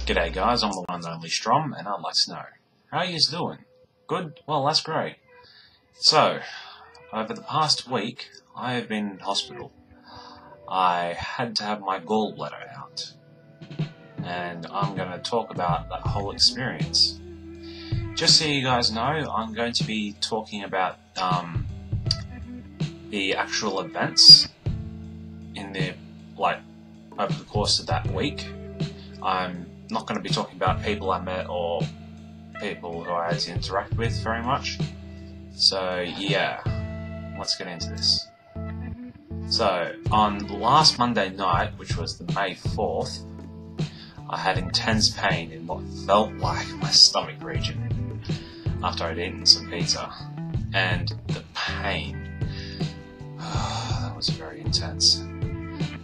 G'day guys, I'm the one and only STROM, and I'd like to know, how are you doing? Good? Well, that's great. So, over the past week, I have been in hospital. I had to have my gall bladder out, and I'm going to talk about that whole experience. Just so you guys know, I'm going to be talking about the actual events in the over the course of that week. I'm not going to be talking about people I met or people who I had to interact with very much. So yeah, let's get into this. So on last Monday night, which was the May 4th, I had intense pain in what felt like my stomach region after I'd eaten some pizza. And the pain, that was very intense.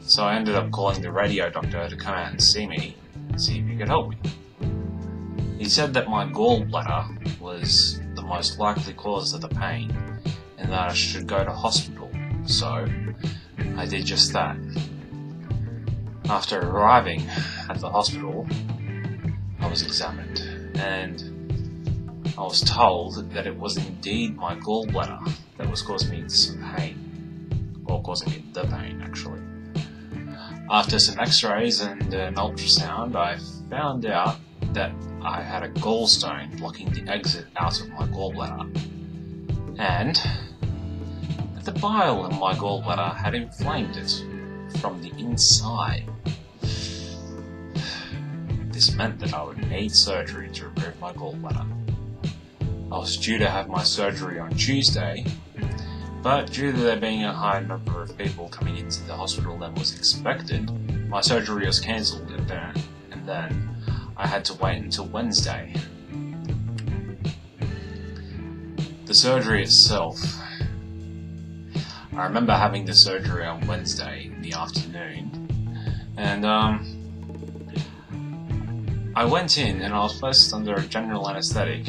So I ended up calling the radio doctor to come out and see me, see if he could help me. He said that my gallbladder was the most likely cause of the pain and that I should go to hospital, so I did just that. After arriving at the hospital, I was examined and I was told that it was indeed my gallbladder that was causing me some pain, or causing me the pain actually. After some x-rays and an ultrasound, I found out that I had a gallstone blocking the exit out of my gallbladder, and that the bile in my gallbladder had inflamed it from the inside. This meant that I would need surgery to remove my gallbladder. I was due to have my surgery on Tuesday, but due to there being a high number of people coming into the hospital than was expected, my surgery was cancelled and then I had to wait until Wednesday. The surgery itself, I remember having the surgery on Wednesday in the afternoon, and I went in and I was placed under a general anaesthetic,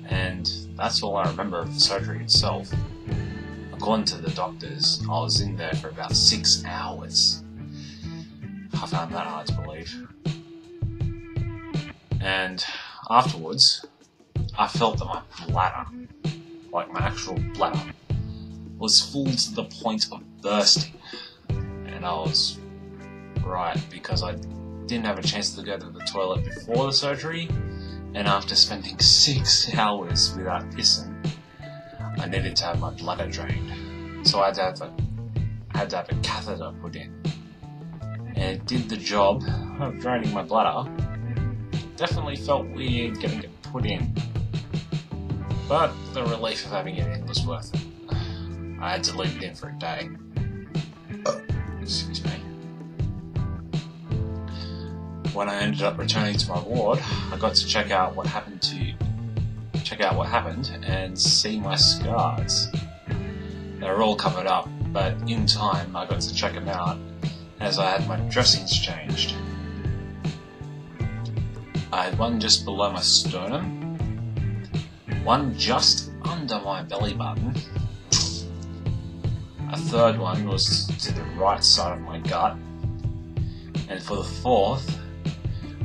and that's all I remember of the surgery itself. According to the doctors, I was in there for about 6 hours. I found that hard to believe. And afterwards, I felt that my bladder, like my actual bladder, was full to the point of bursting. And I was right, because I didn't have a chance to go to the toilet before the surgery, and after spending 6 hours without pissing, I needed to have my bladder drained, so I had to have a catheter put in. And it did the job of draining my bladder. Definitely felt weird getting it put in, but the relief of having it in was worth it. I had to leave it in for a day. Excuse me. When I ended up returning to my ward, I got to check out what happened and see my scars. They were all covered up, but in time I got to check them out as I had my dressings changed. I had one just below my sternum, one just under my belly button, a third one was to the right side of my gut, and for the fourth,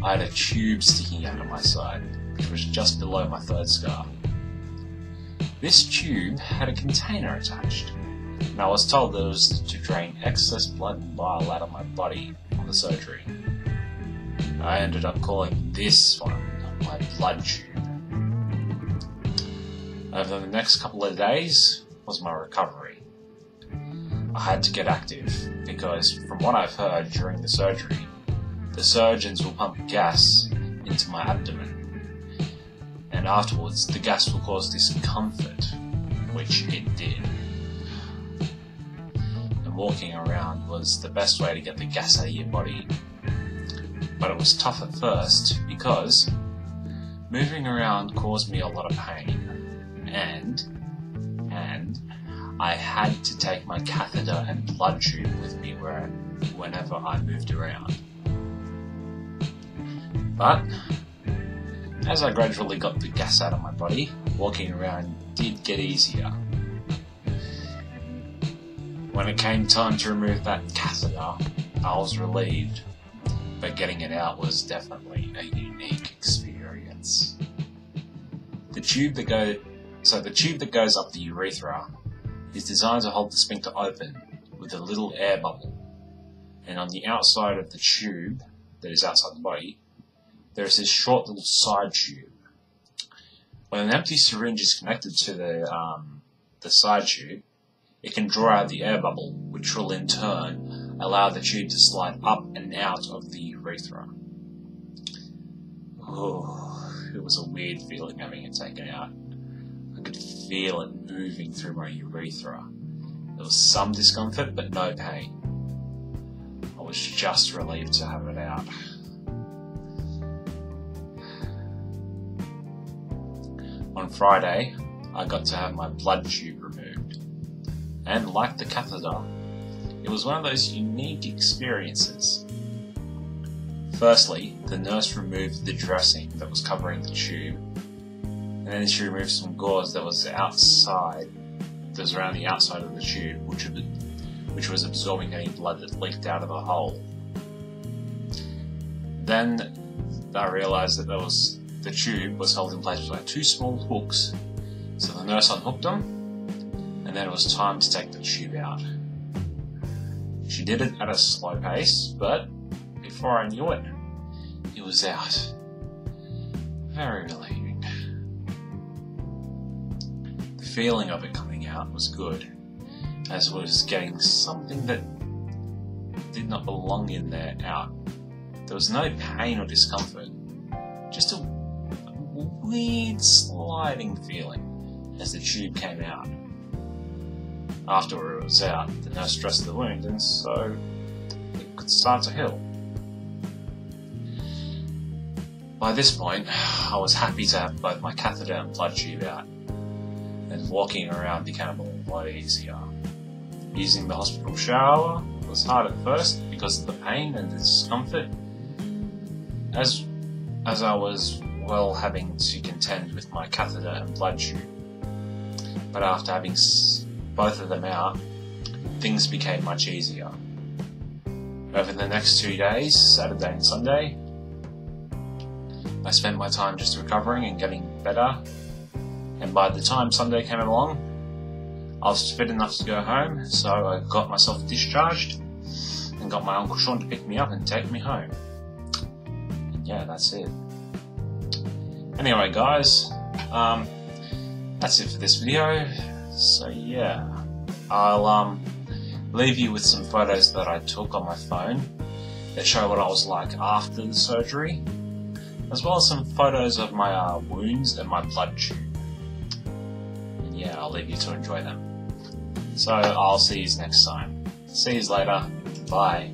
I had a tube sticking out of my side, which was just below my third scar. This tube had a container attached, and I was told that it was to drain excess blood and bile out of my body on the surgery. I ended up calling this one my blood tube. Over the next couple of days was my recovery. I had to get active, because from what I've heard during the surgery, the surgeons will pump gas into my abdomen, and afterwards the gas will cause discomfort, which it did. And walking around was the best way to get the gas out of your body. But it was tough at first, because moving around caused me a lot of pain, and I had to take my catheter and blood tube with me whenever I moved around. But as I gradually got the gas out of my body, walking around did get easier. When it came time to remove that catheter, I was relieved, but getting it out was definitely a unique experience. The tube that goes up the urethra is designed to hold the sphincter open with a little air bubble, and on the outside of the tube, that is outside the body, there is this short little side tube. When an empty syringe is connected to the side tube, it can draw out the air bubble, which will in turn allow the tube to slide up and out of the urethra. Oh, it was a weird feeling having it taken out. I could feel it moving through my urethra. There was some discomfort, but no pain. I was just relieved to have it out. On Friday, I got to have my blood tube removed. And like the catheter, it was one of those unique experiences. Firstly, the nurse removed the dressing that was covering the tube, and then she removed some gauze that was around the outside of the tube, which was absorbing any blood that leaked out of the hole. Then I realised that the tube was held in place by 2 small hooks, so the nurse unhooked them, and then it was time to take the tube out. She did it at a slow pace, but before I knew it, it was out. Very relieving. The feeling of it coming out was good, as it was getting something that did not belong in there out. There was no pain or discomfort, just a weird sliding feeling as the tube came out. After it was out, the nurse dressed the wound, and so it could start to heal. By this point, I was happy to have both my catheter and blood tube out, and walking around became a lot easier. Using the hospital shower was hard at first because of the pain and the discomfort, as I was having to contend with my catheter and blood tube. But after having both of them out, things became much easier. Over the next 2 days, Saturday and Sunday, I spent my time just recovering and getting better, and by the time Sunday came along, I was fit enough to go home, so I got myself discharged and got my Uncle Sean to pick me up and take me home. And yeah, that's it. Anyway guys, that's it for this video. So yeah, I'll leave you with some photos that I took on my phone that show what I was like after the surgery, as well as some photos of my wounds and my blood tube. And yeah, I'll leave you to enjoy them. So I'll see you next time. See you later. Bye.